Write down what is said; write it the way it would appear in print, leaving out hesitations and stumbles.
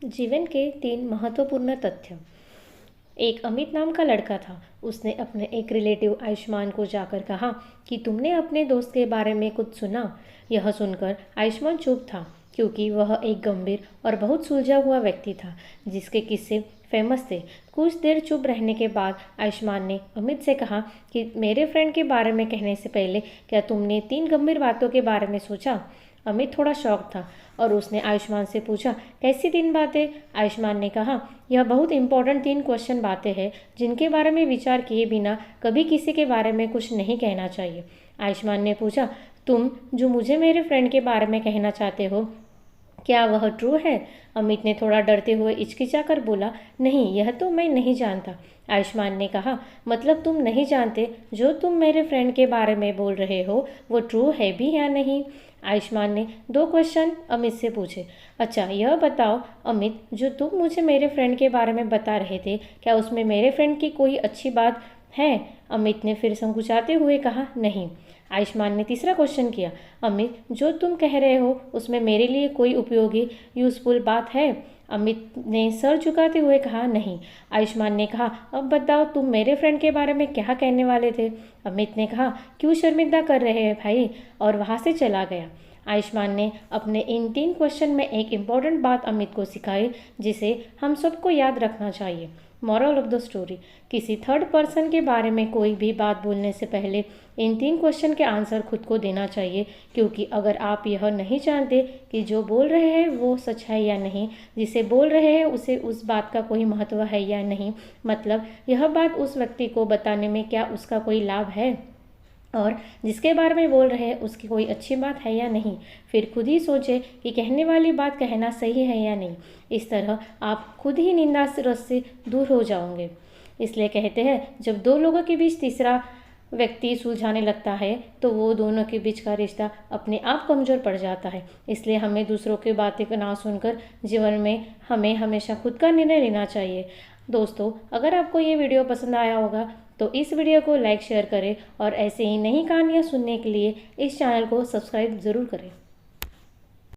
जीवन के 3 महत्वपूर्ण तथ्य। एक अमित नाम का लड़का था। उसने अपने एक रिलेटिव आयुष्मान को जाकर कहा कि तुमने अपने दोस्त के बारे में कुछ सुना। यह सुनकर आयुष्मान चुप था, क्योंकि वह एक गंभीर और बहुत सुलझा हुआ व्यक्ति था जिसके किस्से फेमस थे। कुछ देर चुप रहने के बाद आयुष्मान ने अमित से कहा कि मेरे फ्रेंड के बारे में कहने से पहले क्या तुमने 3 गंभीर बातों के बारे में सोचा। अमित थोड़ा शॉक था और उसने आयुष्मान से पूछा, कैसी 3 बातें? आयुष्मान ने कहा, यह बहुत इंपॉर्टेंट 3 क्वेश्चन बातें हैं जिनके बारे में विचार किए बिना कभी किसी के बारे में कुछ नहीं कहना चाहिए। आयुष्मान ने पूछा, तुम जो मुझे मेरे फ्रेंड के बारे में कहना चाहते हो, क्या वह ट्रू है? अमित ने थोड़ा डरते हुए हिचकिचा कर बोला, नहीं, यह तो मैं नहीं जानता। आयुष्मान ने कहा, मतलब तुम नहीं जानते जो तुम मेरे फ्रेंड के बारे में बोल रहे हो वो ट्रू है भी या नहीं? आयुष्मान ने 2 क्वेश्चन अमित से पूछे। अच्छा, यह बताओ अमित, जो तुम मुझे मेरे फ्रेंड के बारे में बता रहे थे, क्या उसमें मेरे फ्रेंड की कोई अच्छी बात है? अमित ने फिर संकुचाते हुए कहा, नहीं। आयुष्मान ने तीसरा क्वेश्चन किया, अमित, जो तुम कह रहे हो उसमें मेरे लिए कोई उपयोगी यूजफुल बात है? अमित ने सर झुकाते हुए कहा, नहीं। आयुष्मान ने कहा, अब बताओ तुम मेरे फ्रेंड के बारे में क्या कहने वाले थे? अमित ने कहा, क्यों शर्मिंदा कर रहे हैं भाई, और वहाँ से चला गया। आयुष्मान ने अपने इन 3 क्वेश्चन में एक इम्पॉर्टेंट बात अमित को सिखाई जिसे हम सबको याद रखना चाहिए। मॉरल ऑफ द स्टोरी, किसी थर्ड पर्सन के बारे में कोई भी बात बोलने से पहले इन 3 क्वेश्चन के आंसर खुद को देना चाहिए, क्योंकि अगर आप यह नहीं जानते कि जो बोल रहे हैं वो सच है या नहीं, जिसे बोल रहे हैं उसे उस बात का कोई महत्व है या नहीं, मतलब यह बात उस व्यक्ति को बताने में क्या उसका कोई लाभ है, और जिसके बारे में बोल रहे हैं उसकी कोई अच्छी बात है या नहीं, फिर खुद ही सोचें कि कहने वाली बात कहना सही है या नहीं। इस तरह आप खुद ही निंदा रस से दूर हो जाओगे। इसलिए कहते हैं, जब 2 लोगों के बीच तीसरा व्यक्ति सुलझाने लगता है तो वो दोनों के बीच का रिश्ता अपने आप कमज़ोर पड़ जाता है। इसलिए हमें दूसरों की बातें को ना सुनकर जीवन में हमें हमेशा खुद का निर्णय लेना चाहिए। दोस्तों, अगर आपको ये वीडियो पसंद आया होगा तो इस वीडियो को लाइक शेयर करें और ऐसे ही नई कहानियाँ सुनने के लिए इस चैनल को सब्सक्राइब ज़रूर करें।